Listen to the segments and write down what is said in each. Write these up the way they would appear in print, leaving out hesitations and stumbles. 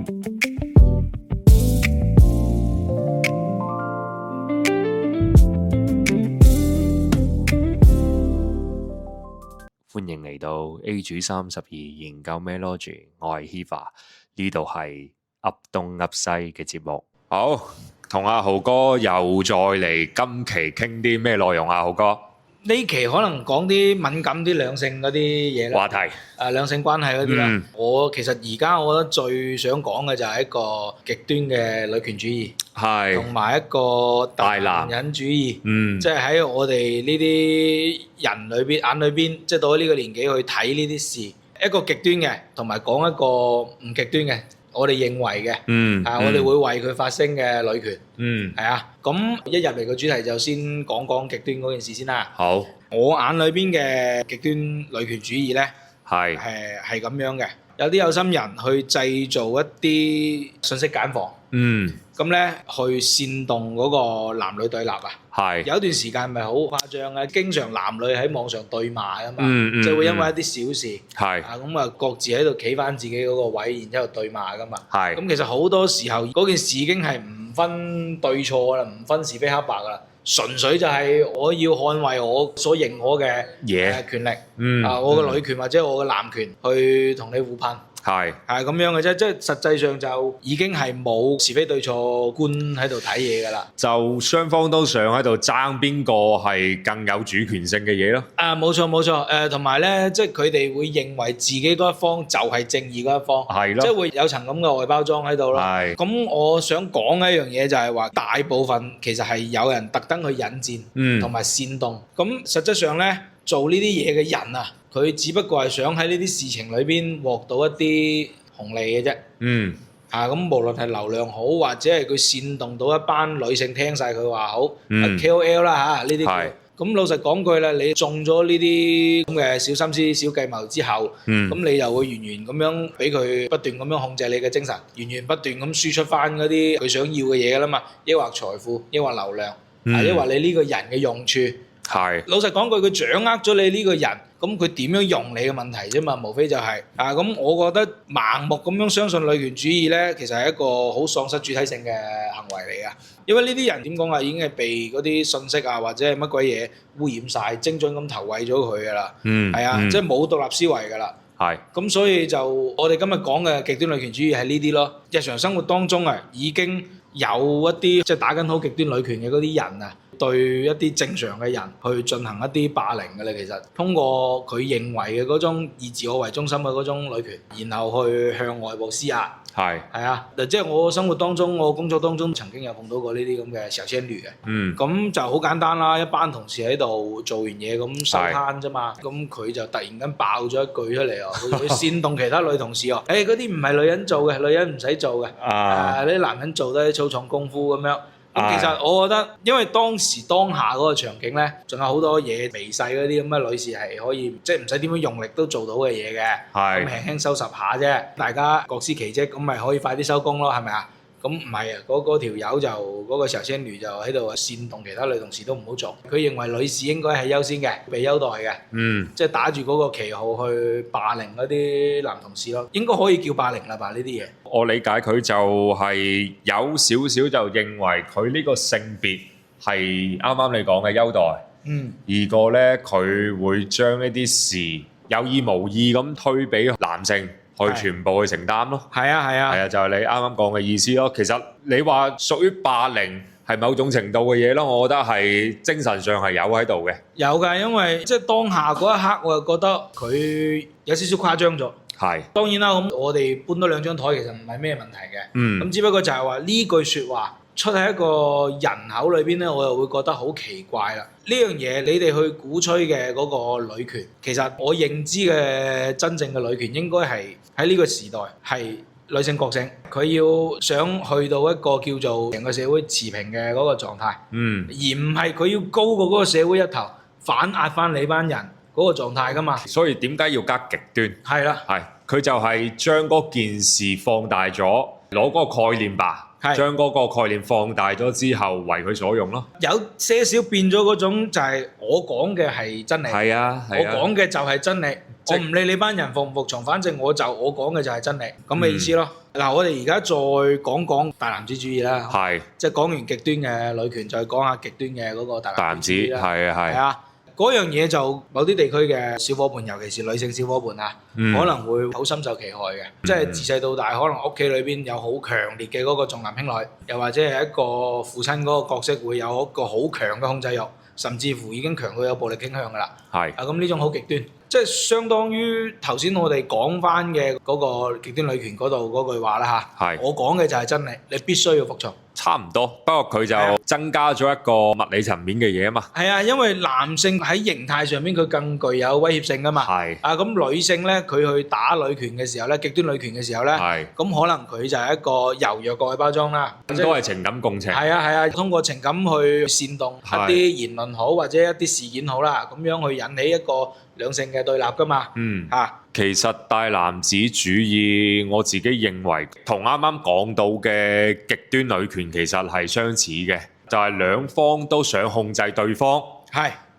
歡迎嚟到 A 主32研究咩 Logic， 我係 Hiva， 呢度係噏東噏西嘅節目。好，同阿豪哥又再嚟，今期傾啲咩內容啊？豪哥，呢期可能講啲敏感啲兩性嗰啲嘢啦，話題，兩性關係嗰啲啦。我其實而家我覺得最想講嘅就係一個極端嘅女權主義，係同埋一個大男人主義。即係喺我哋呢啲人裏邊眼裏邊，即係到咗呢個年紀去睇呢啲事，一個極端嘅，同埋講一個唔極端嘅。我哋認為嘅，我哋會為佢發聲嘅女權，係啊。咁一入嚟個主題就先講講極端嗰件事先啦。好，我眼裏邊嘅極端女權主義咧，係咁樣嘅。有啲有心人去製造一啲信息繭房，咁咧去煽動嗰個男女對立啊。係有一段時間咪好誇張嘅，經常男女喺網上對罵啊嘛，即係會因為一啲小事，咁啊各自喺度企翻自己嗰個位，然之後對罵噶嘛。咁其實好多時候嗰件事已經係唔分對錯啦，唔分是非黑白噶啦，純粹就係我要捍衛我所認可嘅權力，我嘅女權或者我嘅男權去同你互噴。係咁樣嘅啫，即係實際上就已經係冇是非對錯觀喺度睇嘢㗎啦。就雙方都想喺度爭邊個係更有主權性嘅嘢咯。冇錯，同埋咧，即係佢哋會認為自己嗰一方就係正義嗰一方，係咯，即係會有層咁嘅外包裝喺度咯。係咁，我想講一樣嘢就係話，大部分其實係有人特登去引戰，同埋煽動。咁實質上咧，做呢啲嘢嘅人啊，佢只不過係想喺呢啲事情裏邊獲到一啲紅利嘅啫。咁無論係流量好，或者係佢煽動到一班女性聽晒佢話好，KOL 啦呢啲。咁老實講句啦，你中咗呢啲咁嘅小心思、小計謀之後，咁你又會源源咁樣俾佢不斷咁樣控制你嘅精神，源源不斷咁輸出翻嗰啲佢想要嘅嘢㗎啦嘛，抑或財富，抑或流量，抑或你呢個人嘅用處。老實講句，佢掌握咗你呢個人，咁佢點樣用你嘅問題啫嘛，無非就係咁我覺得盲目咁樣相信女權主義咧，其實係一個好喪失主體性嘅行為嚟噶。因為呢啲人點講啊，已經係被嗰啲信息啊或者係乜鬼嘢污染晒，精準咁投餵咗佢噶啦。即係冇獨立思維噶啦。咁所以就我哋今日講嘅極端女權主義係呢啲咯。日常生活當中啊，已經有一啲即係打緊好極端女權嘅嗰啲人啊，對一啲正常嘅人去進行一啲霸凌嘅咧，其實通過佢認為嘅嗰種以自我為中心嘅嗰種女權，然後去向外部施壓。即係我生活當中，我工作當中曾經有碰到過呢啲咁嘅小仙女嘅。咁就好簡單啦，一班同事喺度做完嘢咁收攤啫嘛。咁佢就突然間爆咗一句出嚟佢煽動其他女同事嗰啲唔係女人做嘅，女人唔使做嘅，呢啲男人做得啲粗重功夫咁樣。咁其實我覺得，因為當時當下嗰個場景咧，仲有好多嘢微細嗰啲咁嘅女士係可以，即係唔使點樣用力都做到嘅嘢嘅，咁輕輕收拾下啫，大家各司其職，咁咪可以快啲收工咯，係咪啊？咁唔係啊，嗰條友就嗰個小仙女就喺度煽動其他女同事都唔好做，佢認為女士應該係優先嘅，被優待嘅，即係打住嗰個旗號去霸凌嗰啲男同事咯，應該可以叫霸凌啦吧？呢啲嘢，我理解佢就係有少少就認為佢呢個性別係啱啱你講嘅優待，而個咧佢會將呢啲事有意無意咁推俾男性。去全部去承擔咯，係啊，就係你啱啱講嘅意思咯。其實你話屬於霸凌係某種程度嘅嘢咯，我覺得係精神上係有喺度嘅。有㗎，因為即係當下嗰一刻，我就覺得佢有少少誇張咗。當然啦，咁我哋搬多兩張台其實唔係咩問題嘅。咁只不過就係話呢句説話出喺一個人口裏邊咧，我又會覺得好奇怪啦。呢樣嘢你哋去鼓吹嘅嗰個女權，其實我認知嘅真正嘅女權應該係喺呢個時代係女性覺醒，佢要想去到一個叫做成個社會持平嘅嗰個狀態，而唔係佢要高過嗰個社會一頭，反壓翻你班人嗰個狀態噶嘛。所以點解要加極端？係啦，佢就係將嗰件事放大咗，攞嗰個概念吧。將嗰個概念放大咗之後，為佢所用咯。有些少變咗嗰種，就係我講嘅係真理。我講嘅就係真理。我唔理你班人服唔服從，反正我講嘅就係真理，咁嘅意思咯。嗱，我哋而家再講大男子主義啦，即係講完極端嘅女權，再講下極端嘅嗰個大男子主義啦。係啊，嗰樣嘢就某啲地區嘅小伙伴，尤其是女性小伙伴啊，可能會好深受其害嘅。即係自細到大，可能屋企裏邊有好強烈嘅嗰個重男輕女，又或者係一個父親嗰個角色會有一個好強嘅控制欲，甚至乎已經強到有暴力傾向㗎啦。咁呢種好極端。即係相當於頭先我哋講翻嘅嗰個極端女權嗰度嗰句話啦嚇，我講嘅就係真理，你必須要服從。差唔多，不過佢就增加咗一個物理層面嘅嘢啊嘛。係啊，因為男性喺形態上面佢更具有威脅性啊嘛。咁女性咧，佢去打女權嘅時候咧，極端女權嘅時候咧，咁可能佢就係一個柔弱嘅外包裝啦。咁都係情感共情。係啊，通過情感去煽動一啲言論好，或者一啲事件好啦，咁樣去引起一個兩性嘅對立噶嘛。其實大男子主義，我自己認為同啱啱講到嘅極端女權其實係相似嘅，就係兩方都想控制對方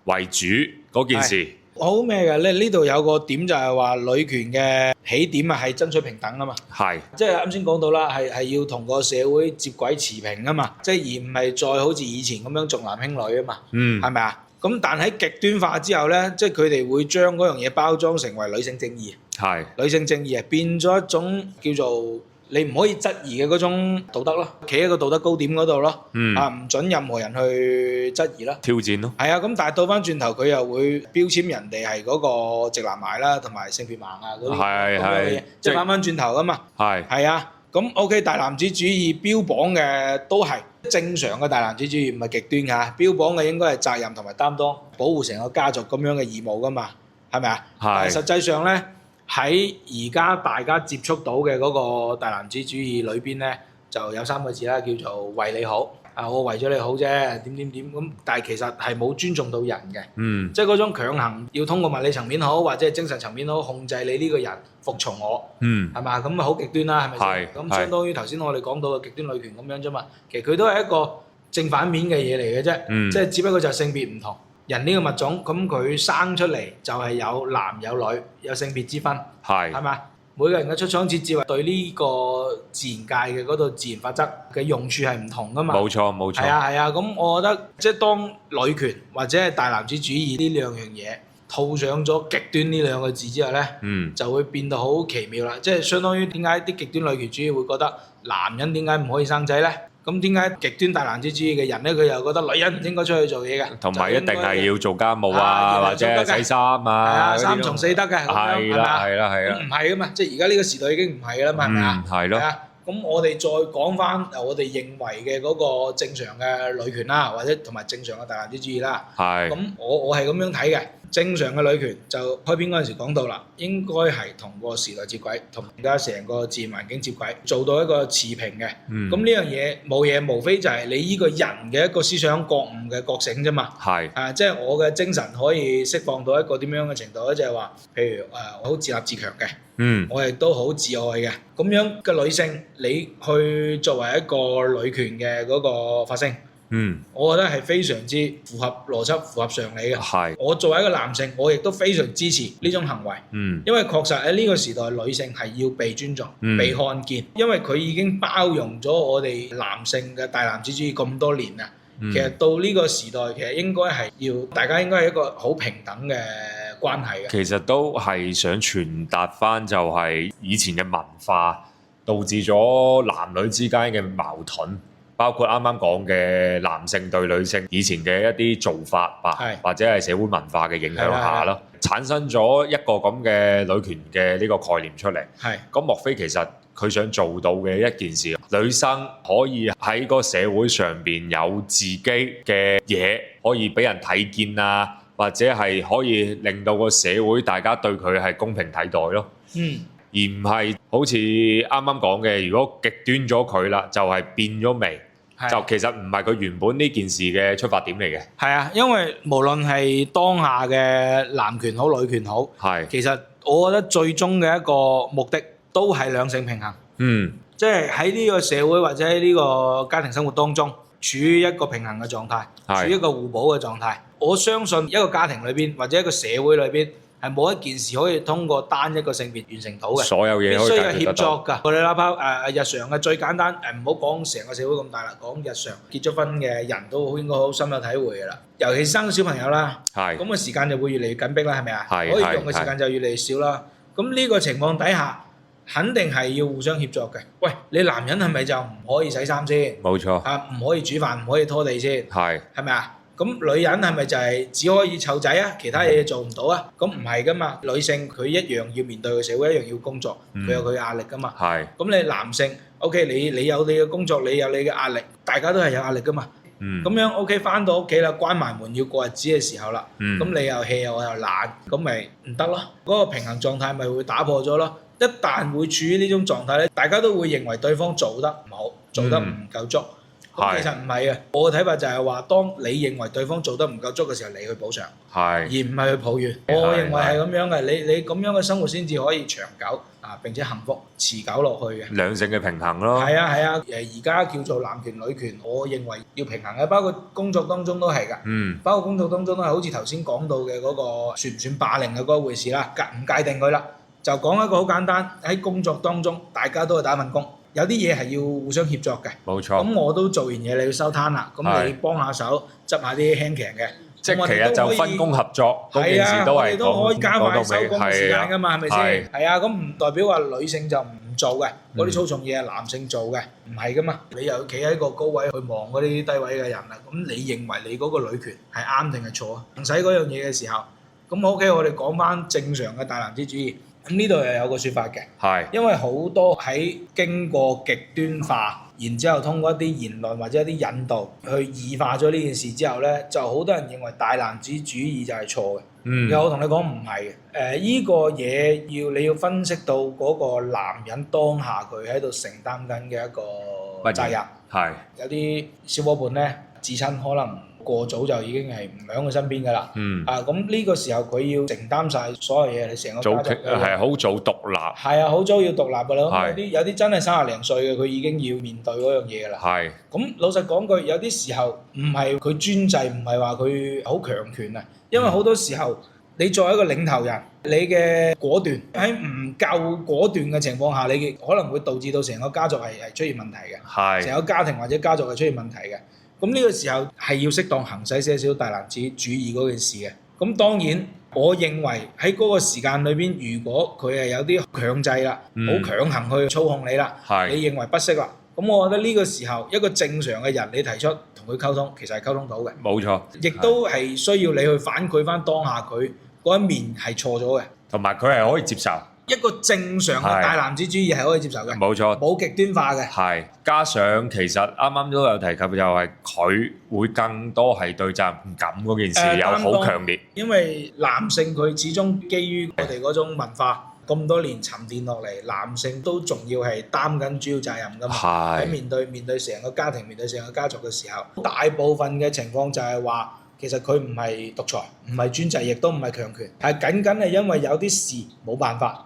為主嗰件事。好咩嘅咧？呢度有個點就係話女權嘅起點係爭取平等啊嘛。即係啱先講到啦，係要同個社會接軌持平啊嘛，即係而唔係再好似以前咁樣重男輕女啊嘛。係咪啊？咁但喺極端化之後咧，即係佢哋會將嗰樣嘢包裝成為女性正義。女性正義變咗一種叫做你唔可以質疑嘅嗰種道德咯，企喺個道德高點嗰度咯。唔准任何人去質疑啦，挑戰咯。咁但係倒翻轉頭佢又會標籤人哋係嗰個直男癌啦，同埋性別盲啊嗰啲咁樣嘅嘢，即係翻翻轉頭噶嘛。咁 OK， 大男子主義標榜嘅都係正常嘅大男子主義，唔係極端㗎。標榜嘅應該係責任同埋擔當，保護成個家族咁樣嘅義務㗎嘛，係咪啊？但係實際上咧，喺而家大家接觸到嘅嗰個大男子主義裏邊咧，就有3個字啦，叫做為你好。我為咗你好啫，點咁，但係其實係冇尊重到人嘅。即係嗰種強行要通過物理層面好，或者係精神層面好，控制你呢個人服從我，係嘛？咁啊好極端啦，係咪先？咁相當於頭先我哋講到嘅極端女權咁樣啫嘛。其實佢都係一個正反面嘅嘢嚟嘅啫，即係只不過就係性別唔同。人呢個物種，咁佢生出嚟就係有男有女，有性別之分，係嘛？每個人嘅出廠設置對呢個自然界嘅嗰度自然法則嘅用處係唔同噶嘛。冇錯。係啊，咁我覺得即係當女權或者係大男子主義呢兩樣嘢套上咗極端呢2個字之後咧，就會變到好奇妙啦。即係相當於點解啲極端女權主義會覺得男人點解唔可以生仔咧？咁點解極端大男子主義嘅人咧，佢又覺得女人唔應該出去做嘢嘅，同埋一定係要做家務或者洗衫啊，3從4德嘅，係啦，咁唔係噶嘛，即係而家呢個時代已經唔係噶啦嘛，係咪啊？係咯。咁我哋再講翻我哋認為嘅嗰個正常嘅女權啦，或者同埋正常嘅大男子主義啦。咁我係咁樣睇嘅。正常嘅女權就開篇嗰陣時講到啦，應該係同個時代接軌，同而家成個自然環境接軌，做到一個持平嘅。咁呢樣嘢冇嘢，無非就係你呢個人嘅一個思想覺悟嘅覺醒啫嘛。即係我嘅精神可以釋放到一個點樣嘅程度咧，就係話，譬如我好自立自強嘅，我亦都好自愛嘅。咁樣嘅女性，你去作為一個女權嘅嗰個發聲。我覺得係非常之符合邏輯、符合常理嘅。我作為一個男性，我亦都非常支持呢種行為。因為確實喺呢個時代，女性係要被尊重、被看見，因為佢已經包容咗我哋男性嘅大男子主義咁多年啦。其實到呢個時代，其實應該係要大家應該係一個好平等嘅關係嘅。其實都係想傳達翻就係以前嘅文化導致咗男女之間嘅矛盾。包括啱啱講嘅男性對女性以前嘅一啲做法或者係社會文化嘅影響下咯，產生咗一個咁嘅女權嘅呢個概念出嚟。咁莫非其實佢想做到嘅一件事，女生可以喺個社會上邊有自己嘅嘢可以俾人睇見啊，或者係可以令到個社會大家對佢係公平睇待咯。而唔係好似啱啱講嘅，如果極端咗佢啦，就係變咗味。就其實唔係佢原本呢件事嘅出發點嚟嘅。係啊，因為無論係當下嘅男權好女權好，其實我覺得最終嘅一個目的都係兩性平衡。即係喺呢個社會或者喺呢個家庭生活當中，處於一個平衡嘅狀態，處於一個互補嘅狀態。我相信一個家庭裏邊或者一個社會裏邊，係冇一件事可以通過單一個性別完成到嘅，所有嘢必須有協可以解決得到作㗎。我哋哪怕日常嘅最簡單唔好講成個社會咁大啦，講日常結咗婚嘅人都應該好深有體會㗎啦。尤其生小朋友啦，咁嘅時間就會越嚟越緊迫啦，係咪啊？可以用嘅時間就越嚟越少啦。咁呢個情況底下，肯定係要互相協作嘅。喂，你男人係咪就唔可以洗衫先？冇錯。唔可以煮飯，唔可以拖地先？係咪啊？咁女人係咪就係只可以湊仔啊？其他嘢做唔到啊？咁唔係噶嘛，女性佢一樣要面對個社會，一樣要工作，佢有佢壓力噶嘛。咁你男性 OK，你有你嘅工作，你有你嘅壓力，大家都係有壓力噶嘛。咁樣 OK， 翻到屋企啦，關埋門要過日子嘅時候啦，咁你又 hea 我又懶，咁咪唔得咯。嗰個平衡狀態咪會打破咗咯。一旦會處於呢種狀態咧，大家都會認為對方做得唔好，做得唔夠足。其實唔係嘅，我嘅睇法就係話，當你認為對方做得唔夠足嘅時候，你去補償，而唔係去抱怨。我認為係咁樣嘅，你咁樣嘅生活先至可以長久並且幸福持久落去嘅。兩性嘅平衡咯。係啊，而家叫做男權女權，我認為要平衡嘅，包括工作當中都係㗎。包括工作當中都係好似頭先講到嘅嗰個算唔算霸凌嘅嗰回事啦，唔界定佢啦，就講一個好簡單，喺工作當中大家都係打份工。有啲嘢係要互相協作嘅，冇錯。咁我都做完嘢，你要收攤啦，咁你幫下手執下啲輕騎嘅，即係其實就分工合作，嗰件事都係我哋都可以加快收工時間㗎嘛，係咪先？係啊，咁唔代表話女性就唔做嘅，嗰啲粗重嘢係男性做嘅，唔係㗎嘛。你又企喺個高位去望嗰啲低位嘅人啦，咁你認為你嗰個女權係啱定係錯啊？唔使嗰樣嘢嘅時候，咁 OK，我哋講翻正常嘅大男子主義。咁呢度又有個説法嘅，因為好多喺經過極端化，然之後通過一啲言論或者一啲引導去異化咗呢件事之後咧，就好多人認為大男子主義就係錯嘅。有我同你講唔係嘅，依個嘢你要分析到嗰個男人當下佢喺度承擔緊嘅一個責任。有啲小伙伴咧至親可能過早就已經係唔喺佢身邊㗎啦。咁呢個時候佢要承擔晒所有嘢，你成個家族係好早獨立。係啊，好早要獨立㗎啦。有啲真係30零歲嘅，佢已經要面對嗰樣嘢㗎啦。咁老實講句，有啲時候唔係佢專制，唔係話佢好強權啊。因為好多時候你作為一個領頭人，你嘅果斷喺唔夠果斷嘅情況下，你可能會導致到成個家族係出現問題嘅。成個家庭或者家族係出現問題嘅。咁呢個時候係要適當行使些少大男子主義嗰件事嘅。咁當然，我認為喺嗰個時間裏邊，如果佢係有啲強制啦，好強行去操控你啦，你認為不適啦，咁我覺得呢個時候一個正常嘅人，你提出同佢溝通，其實係溝通到嘅。冇錯，亦都係需要你去反饋翻當下佢嗰一面係錯咗嘅，同埋佢係可以接受。一個正常嘅大男子主義係可以接受嘅，冇錯，冇極端化嘅。係，加上其實啱啱都有提及，就係佢會更多係對責任感嗰件事有好強烈。因為男性佢始終基於我哋嗰種文化咁多年沉澱落嚟，男性都仲要係擔緊主要責任㗎嘛。係。喺面對成個家庭、面對成個家族嘅時候，大部分嘅情況就係話，其實佢唔係獨裁，唔係專制，亦都唔係強權，係僅僅係因為有啲事冇辦法。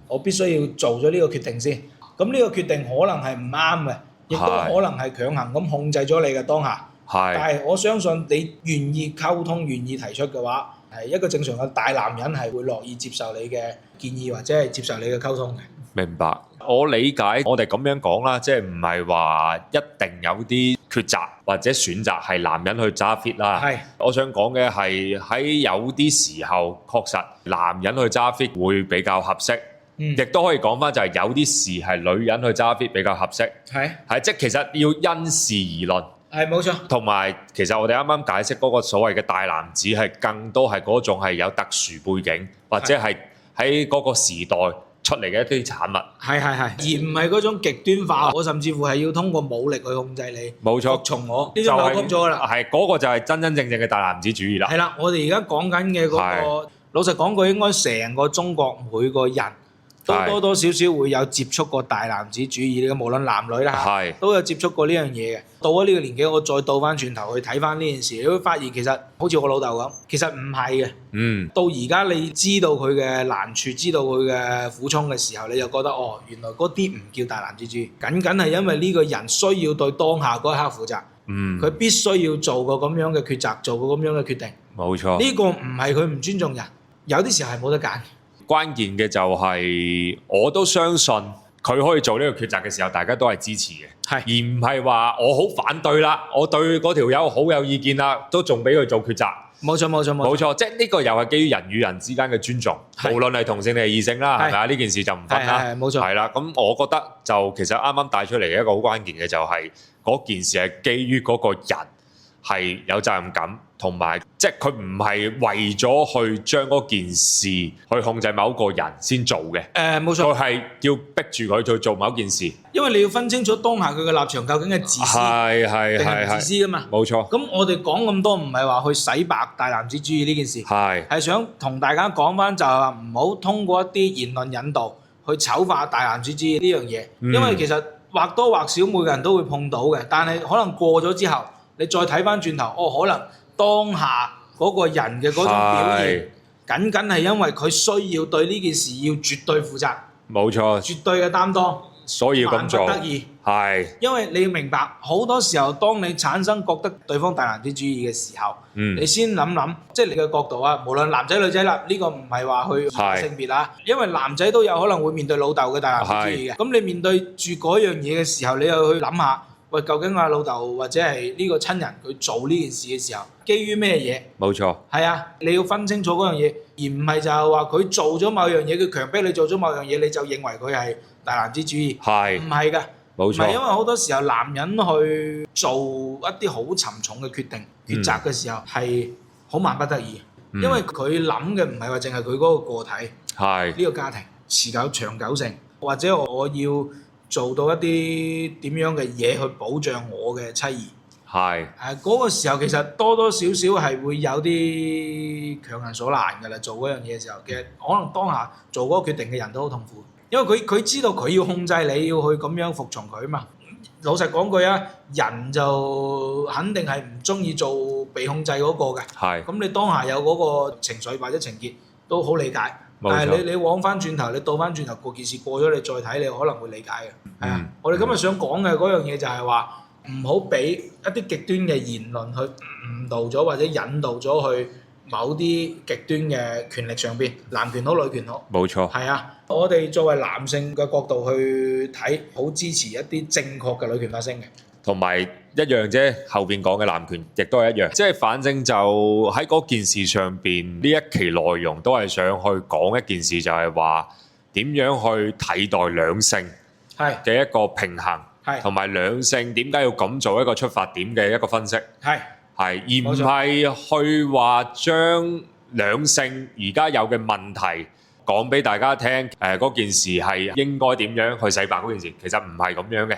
我必須要做咗呢個決定先，咁呢個決定可能係唔啱嘅，亦都可能係強行咁控制咗你嘅當下。但係我相信你願意溝通、願意提出嘅話，係一個正常嘅大男人係會樂意接受你嘅建議或者係接受你嘅溝通嘅。明白，我理解，我哋咁樣講啦，即係唔係話一定有啲抉擇或者選擇係男人去揸 fit 啦。係，我想講嘅係喺有啲時候，確實男人去揸 fit 會比較合適。亦都可以講翻就係有啲事係女人去揸 fit 比較合適。係，即係其實要因事而論。係，冇錯。同埋其實我哋啱啱解釋嗰個所謂嘅大男子係更多係嗰種係有特殊背景或者係喺嗰個時代出嚟嘅一啲產物，係，而唔係嗰種極端化，我甚至乎係要通過武力去控制你，冇錯，服從我呢種扭曲咗啦，係嗰個就係真真正正嘅大男子主義啦。係啦，我哋而家講緊嘅嗰個，老實講句，應該成個中國每個人都多多少少會有接觸過大男子主義嘅，無論男女啦，都有接觸過呢樣嘢嘅。到咗呢個年紀，我再倒翻轉頭去睇翻呢件事，你會發現其實好似我老豆咁，其實唔係嘅。到而家你知道佢嘅難處，知道佢嘅苦衷嘅時候，你就覺得哦，原來嗰啲唔叫大男子主義，僅僅係因為呢個人需要對當下嗰一刻負責。佢必須要做個咁樣嘅抉擇，做個咁樣嘅決定。冇錯，呢個唔係佢唔尊重人。有啲時候係冇得揀。關鍵嘅就係、我都相信佢可以做呢個抉擇嘅時候，大家都係支持嘅，而唔係話我好反對啦，我對嗰條友好有意見啦，都仲俾佢做抉擇。冇錯，即係呢個又係基於人與人之間嘅尊重，無論係同性定係異性啦，係咪啊？呢件事就唔分啦，冇錯，係啦。咁我覺得就其實啱啱帶出嚟嘅一個好關鍵嘅就係、嗰件事係基於嗰個人係有責任感，同埋即係佢唔係為咗去將嗰件事去控制某一個人先做嘅。冇錯，佢係要逼住佢去做某一件事。因為你要分清楚當下佢嘅立場究竟係自私定係唔自私噶嘛。冇錯。咁我哋講咁多唔係話去洗白大男子主義呢件事，係想同大家講翻就係話唔好通過一啲言論引導去醜化大男子主義呢樣嘢，因為其實或多或少每個人都會碰到嘅，但係可能過咗之後，你再睇翻轉頭，可能當下嗰個人嘅嗰種表現，僅僅係因為佢需要對呢件事要絕對負責，冇錯，絕對嘅擔當，所以要咁做，萬不得已。因為你要明白，好多時候當你產生覺得對方大男子主義嘅時候，你先諗，即係你嘅角度啊，無論男仔女仔啦，呢個唔係話去性別啦，因為男仔都有可能會面對老豆嘅大男子主義嘅，咁你面對住嗰樣嘢嘅時候，你又去諗下。喂，究竟老豆或者係呢個親人佢做呢件事嘅時候，基於咩嘢？冇錯。係啊，你要分清楚嗰樣嘢，而唔係就係話佢做咗某樣嘢，佢強迫你做咗某樣嘢，你就認為佢係大男子主義。係。唔係㗎。冇錯。唔係因為好多時候男人去做一啲好沉重嘅決定、抉擇嘅時候係好萬不得已，因為佢諗嘅唔係話淨係佢嗰個個體，呢個家庭持久長久性，或者我要做到一啲點樣嘅嘢去保障我嘅妻兒，嗰個時候其實多多少少係會有啲強人所難㗎啦。做嗰樣嘢嘅時候，其實可能當下做嗰個決定嘅人都好痛苦，因為佢知道佢要控制你，要去咁樣服從佢嘛。老實講句啊，人就肯定係唔中意做被控制嗰個嘅。咁你當下有嗰個情緒或者情結都好理解。但係你往翻轉頭，你倒翻轉頭，個件事過咗，你再睇，你可能會理解嘅。係啊，我哋今日想講嘅嗰樣嘢就係話，唔好俾一啲極端嘅言論去誤導咗或者引導咗去某啲極端嘅權力上邊，男權好女權好。冇錯。係啊，我哋作為男性嘅角度去睇，好支持一啲正確嘅女權發聲嘅。同埋一樣啫，後邊講嘅男權亦都係一樣，即係反正就喺嗰件事上邊，呢一期內容都係想去講一件事，就係話點樣去睇待兩性嘅一個平衡，同埋兩性點解要咁做一個出發點嘅一個分析，而唔係去話將兩性而家有嘅問題講俾大家聽，嗰件事係應該點樣去洗白嗰件事，其實唔係咁樣嘅。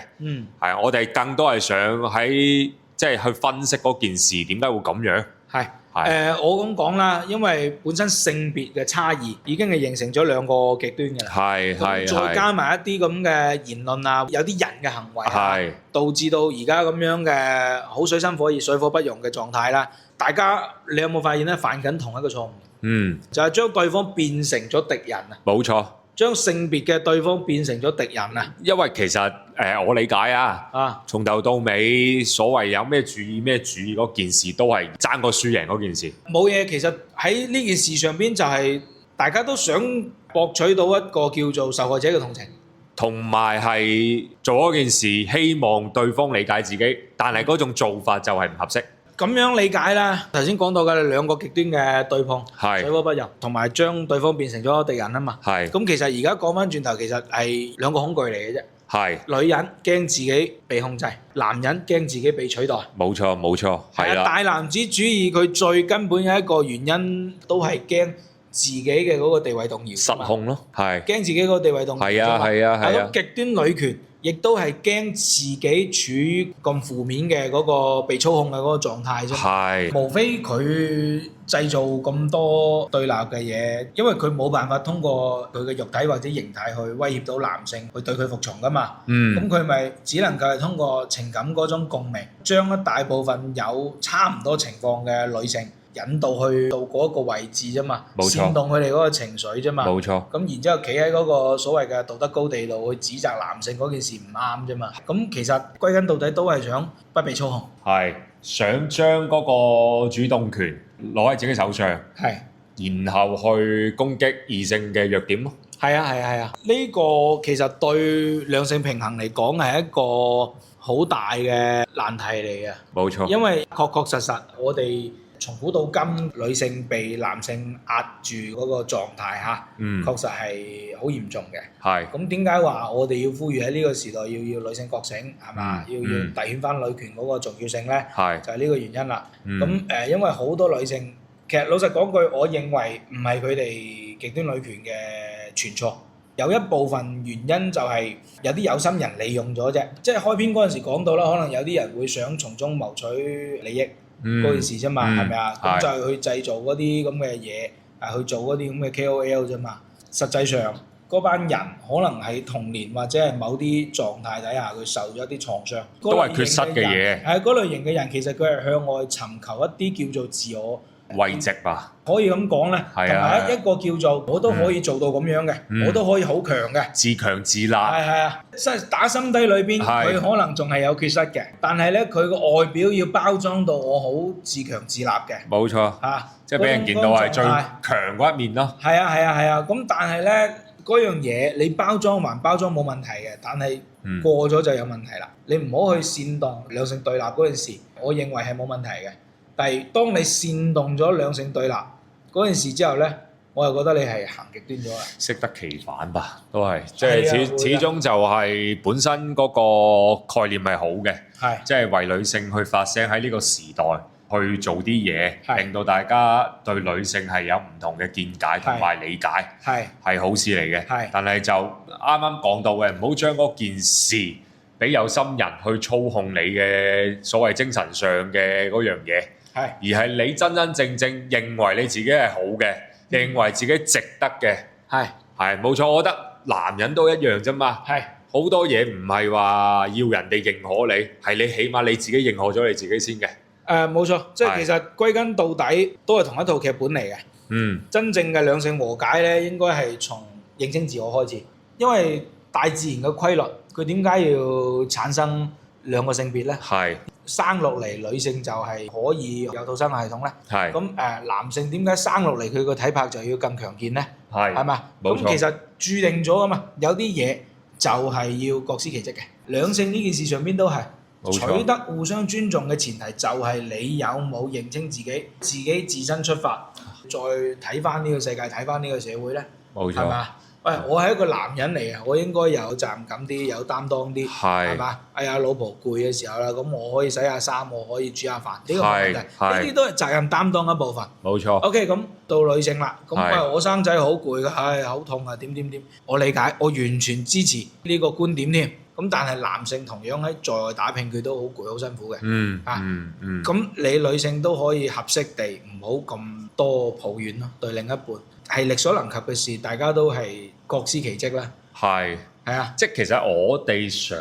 係我哋更多係想喺即係去分析嗰件事點解會咁樣。我咁講啦，因為本身性別嘅差異已經係形成咗兩個極端嘅啦。再加埋一啲咁嘅言論啊，有啲人嘅行為啊，導致到而家咁樣嘅好水深火熱、水火不容嘅狀態啦。大家你有冇發現咧？犯緊同一個錯誤。就係將對方變成咗敵人啊！冇錯，將性別嘅對方變成咗敵人啊！因為其實我理解啊，從頭到尾所謂有咩主義咩主義嗰件事，都係爭個輸贏嗰件事。冇嘢，其實喺呢件事上邊就係大家都想博取到一個叫做受害者嘅同情，同埋係做嗰件事，希望對方理解自己，但係嗰種做法就係唔合適。咁樣理解啦，頭先講到嘅兩個極端嘅對碰，水火不容，同埋將對方變成咗敵人啊嘛。咁其實而家講翻轉頭，其實係兩個恐懼嚟嘅啫。女人驚自己被控制，男人驚自己被取代。冇錯，冇錯，係啦。大男子主義佢最根本嘅一個原因，都係驚自己嘅嗰個地位動搖，失控咯，係驚自己嗰個地位動搖。係啊，係啊，係啊。咁極端女權，亦都係驚自己處於咁負面嘅嗰個被操控嘅嗰個狀態啫。係，無非佢製造咁多對立嘅嘢，因為佢冇辦法通過佢嘅肉體或者形態去威脅到男性去對佢服從噶嘛。咁佢咪只能夠係通過情感嗰種共鳴，將一大部分有差唔多情況嘅女性引導去到嗰一個位置啫嘛，煽動佢哋嗰個情緒啫嘛。冇錯。咁然之後企喺嗰個所謂嘅道德高地度去指責男性嗰件事唔啱啫嘛。咁其實歸根到底都係想不被操控，係想將嗰個主動權攞喺自己手上。係。然後去攻擊異性嘅弱點咯。係啊，呢個其實對兩性平衡嚟講係一個好大嘅難題嚟嘅。冇錯，因為確實我哋從古到今，女性被男性壓住嗰個狀態嚇，確實係好嚴重嘅。係。咁點解話我哋要呼籲喺呢個時代要女性覺醒係嘛？要凸顯翻女權嗰個重要性咧？係。就係呢個原因啦。咁因為好多女性，其實老實講句，我認為唔係佢哋極端女權嘅全錯，有一部分原因就係有啲有心人利用咗啫。即係開篇嗰陣時講到啦，可能有啲人會想從中謀取利益。嗰件事啫嘛，係咪啊？咁就係去製造嗰啲咁嘅嘢，去做嗰啲咁嘅 KOL 啫嘛。實際上嗰班人可能喺童年或者係某啲狀態底下，佢受咗一啲創傷，都係缺失嘅嘢。係嗰類型嘅人，其實佢係向外尋求一啲叫做自我慰藉吧，可以咁講咧。同埋一個叫做我都可以做到咁樣嘅，我都可以好強嘅，自強自立。即係打心底裏邊，佢可能仲係有缺失嘅，但係咧佢個外表要包裝到我好自強自立嘅。冇錯，即係俾人見到係最強嗰一面咯。係啊，咁但係咧嗰樣嘢你包裝還包裝冇問題嘅，但係過咗就有問題啦。你唔好去煽動兩性對立嗰件事，我認為係冇問題嘅。但係當你煽動咗兩性對立嗰件事之後咧，我又覺得你係行極端咗啦。適得其反吧，都係即係始終就係本身嗰個概念係好嘅，即係為女性去發聲，喺呢個時代去做啲嘢，令到大家對女性係有唔同嘅見解同埋理解，係好事嚟嘅。但係就啱啱講到嘅，唔好將嗰件事俾有心人去操控你嘅所謂精神上嘅嗰樣嘢。而係你真真正正認為你自己係好嘅，認為自己值得嘅，係冇錯。我覺得男人都一樣啫嘛。好多嘢唔係話要人哋認可你，係你起碼你自己認可咗你自己先嘅。冇錯，即係其實歸根到底都係同一套劇本嚟嘅。真正嘅兩性和解咧，應該係從認清自我開始，因為大自然嘅規律，佢點解要產生兩個性別咧？生落嚟女性就係可以有套生理系統咧，咁男性點解生落嚟佢個體魄就要更強健咧？係嘛？咁其實注定咗噶嘛，有啲嘢就係要各司其職嘅。兩性呢件事上邊都係取得互相尊重嘅前提，就係你有冇認清自己自身出發，再睇翻呢個世界，睇翻呢個社會咧，係嘛？喂，我係一個男人嚟嘅，我應該有責任感啲，有擔當啲，係嘛？哎呀，老婆攰嘅時候啦，咁我可以洗下衫，我可以煮下飯，呢個冇問題。呢啲都係責任擔當一部分。冇錯。OK，咁到女性啦，咁我生仔好攰㗎，唉，好痛啊，點，我理解，我完全支持呢個觀點添。咁但係男性同樣喺在外打拼，佢都好攰好辛苦嘅。咁你女性都可以合適地唔好咁多抱怨咯，對另一半。係力所能及嘅事，大家都係各司其職啦。係啊，即係其實我哋想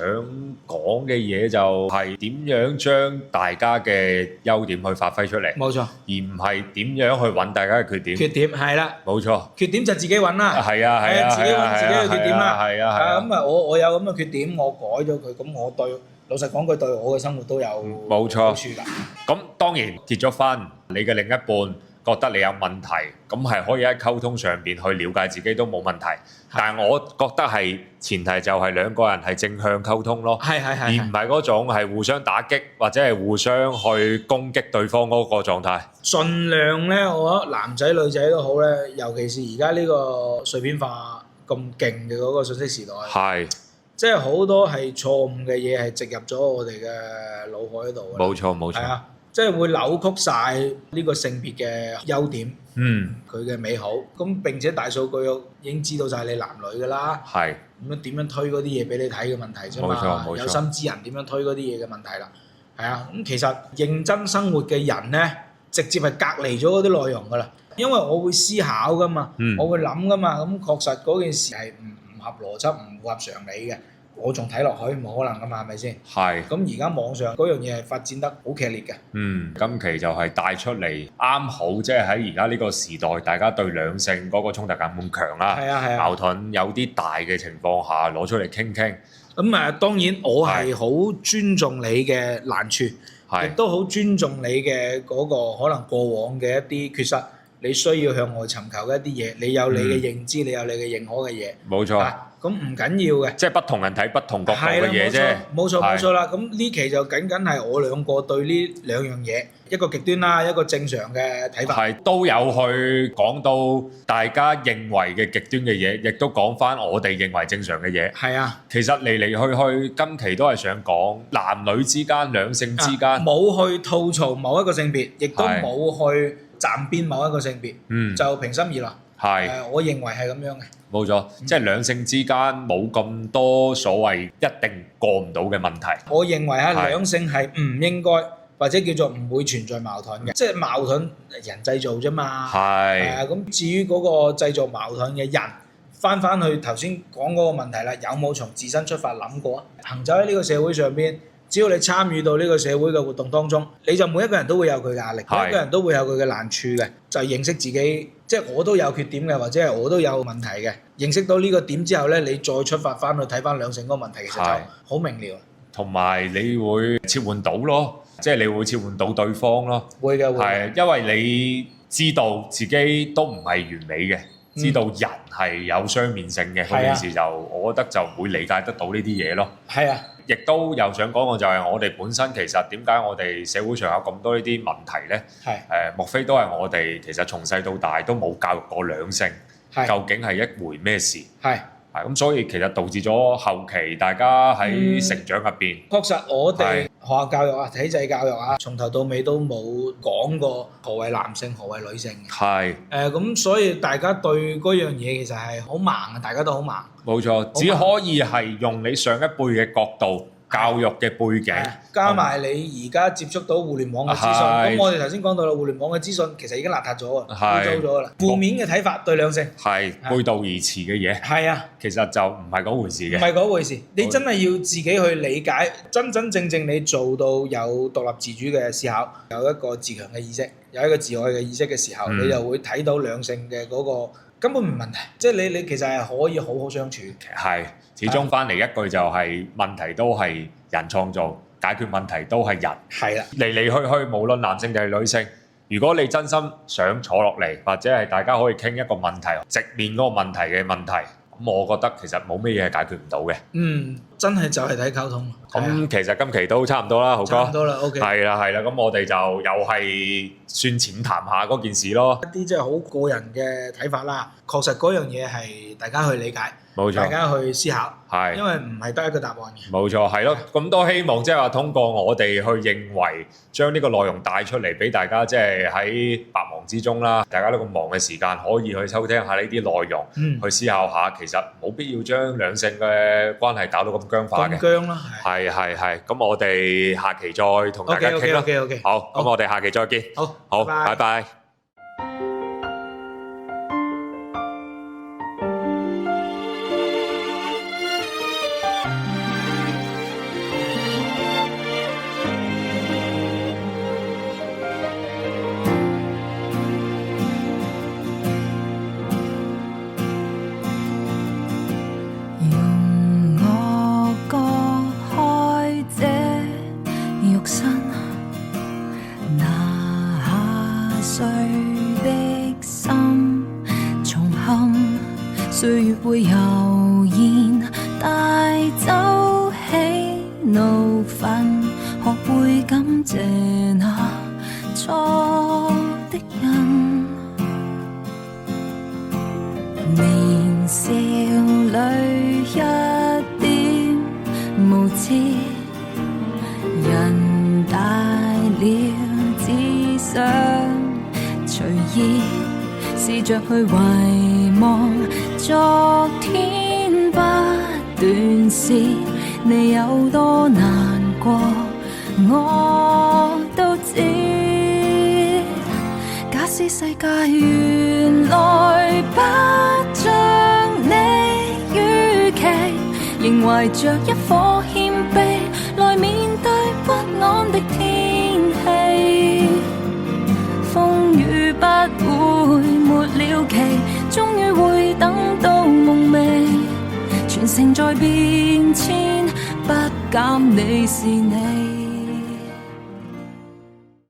講嘅嘢就係點樣將大家嘅優點去發揮出嚟。冇錯，而唔係點樣去揾大家嘅缺點。缺點係啦，冇錯。缺點就自己揾啦。係啊，自己揾自己嘅缺點啦。係啊，咁啊，我有咁嘅缺點，我改咗佢，咁我對老實講句，對我嘅生活都有好處㗎。咁當然結咗婚，你嘅另一半覺得你有問題，咁係可以喺溝通上邊去了解自己都冇問題。但係我覺得係前提就係兩個人係正向溝通咯，而唔係嗰種係互相打擊或者係互相去攻擊對方嗰個狀態。盡量咧，我覺得男仔女仔都好咧，尤其是而家呢個碎片化咁勁嘅嗰個信息時代，即係好多係錯誤嘅嘢係植入咗我哋嘅腦海度。冇錯。係啊。即係會扭曲晒呢個性別嘅優點，佢嘅美好，咁並且大數據已經知道晒你男女㗎啦，咁樣點樣推嗰啲嘢俾你睇嘅問題啫嘛，冇錯，有心之人點樣推嗰啲嘢嘅問題啦，係啊，咁其實認真生活嘅人咧，直接係隔離咗嗰啲內容㗎啦，因為我會思考㗎嘛，我會諗㗎嘛，咁確實嗰件事係唔合邏輯、唔符合常理嘅。我仲睇落去冇可能噶嘛，係咪先？係。咁而家網上嗰樣嘢係發展得好劇烈嘅。今期就係帶出嚟啱好，即係喺而家呢個時代，大家對兩性嗰個衝突感咁強啦，矛盾有啲大嘅情況下攞出嚟傾傾。咁當然我係好尊重你嘅難處，亦都好尊重你嘅嗰個可能過往嘅一啲缺失。你需要向外尋求嘅一啲嘢，你有你嘅認知，你有你嘅認可嘅嘢。冇錯。咁唔緊要嘅，即係不同人睇不同角度嘅嘢啫。冇錯啦。咁呢期就僅係我兩個對呢兩樣嘢，一個極端啦，一個正常嘅睇法。係都有去講到大家認為嘅極端嘅嘢，亦都講翻我哋認為正常嘅嘢。係啊，其實嚟嚟去去，今期都係想講男女之間、兩性之間，冇去吐槽某一個性別，亦都冇去站邊某一個性別，就平心而論。係，我認為係咁樣嘅。冇錯，即係兩性之間冇咁多所謂一定過唔到嘅問題。我認為兩性係唔應該或者叫做唔會存在矛盾嘅，即係矛盾人製造啫嘛。係。咁至於嗰個製造矛盾嘅人，翻去頭先講嗰個問題啦，有冇從自身出發諗過啊？行走喺呢個社會上邊，只要你參與到呢個社會嘅活動當中，你就每一個人都會有佢嘅壓力，每一個人都會有佢嘅難處嘅，就認識自己。即係我都有缺點嘅，或者係我都有問題嘅。認識到呢個點之後咧，你再出發翻去睇翻兩性嗰個問題，其實就好明瞭。同埋你會切換到咯，即係你會切換到對方咯。會嘅，會。係，因為你知道自己都唔係完美嘅，知道人係有雙面性嘅嗰件事就，我覺得就會理解得到呢啲嘢咯。係啊。亦都又想講嘅就係我哋本身其實點解我哋社會上有咁多呢啲問題咧？莫非都係我哋其實從細到大都冇教育過兩性，究竟係一回咩事？咁所以其實導致咗後期大家喺成長入邊，確實我哋學校教育啊、體制教育啊，從頭到尾都冇講過何謂男性、何謂女性嘅。咁所以大家對嗰樣嘢其實係好盲啊，大家都好盲。冇錯，只可以係用你上一輩嘅角度。教育嘅背景，加埋你而家接觸到互聯網嘅資訊，咁我哋頭先講到啦，互聯網嘅資訊其實已經邋遢咗啊，污糟咗啦，負面嘅睇法對兩性係背道而馳嘅嘢，係啊，其實就唔係嗰回事嘅，唔係嗰回事，你真係要自己去理解，真真正正你做到有獨立自主嘅思考，有一個自強嘅意識，有一個自愛嘅意識嘅時候，你就會睇到兩性嘅嗰個根本唔問題，即係你其實係可以好好相處，係。始終翻嚟一句就係問題都係人創造，解決問題都係人。係啦，嚟嚟去去，無論男性定係女性，如果你真心想坐落嚟，或者係大家可以傾一個問題，直面嗰個問題嘅問題，咁我覺得其實冇咩嘢係解決唔到嘅。真係就係睇溝通。咁其實今期都差唔多啦，豪哥。差唔多啦，OK。係啦，咁我哋就又係算淺談下嗰件事咯。一啲即係好個人嘅睇法啦，確實嗰樣嘢係大家去理解。冇錯，大家去思考，係，因為唔係得一個答案嘅。冇錯，係咯，咁都希望即係話通過我哋去認為將呢個內容帶出嚟俾大家，即係喺百忙之中啦，大家都咁忙嘅時間，可以去收聽下呢啲內容，去思考下，其實冇必要將兩性嘅關係搞到咁僵化嘅。咁僵啦，係。咁我哋下期再同大家傾啦。OK。好，咁我哋下期再見。好，拜拜。歲月會悠然帶走喜怒憤，學會感謝那錯的人。年少裏一點無知，人大了只想隨意試着去遺忘昨天不斷是你有多難過，我都知。假使世界原來不像你預期，仍懷着一顆謙卑來面對不安的天氣，風雨不會沒了期，終於會等到夢寐，全城在變遷，不減你是你。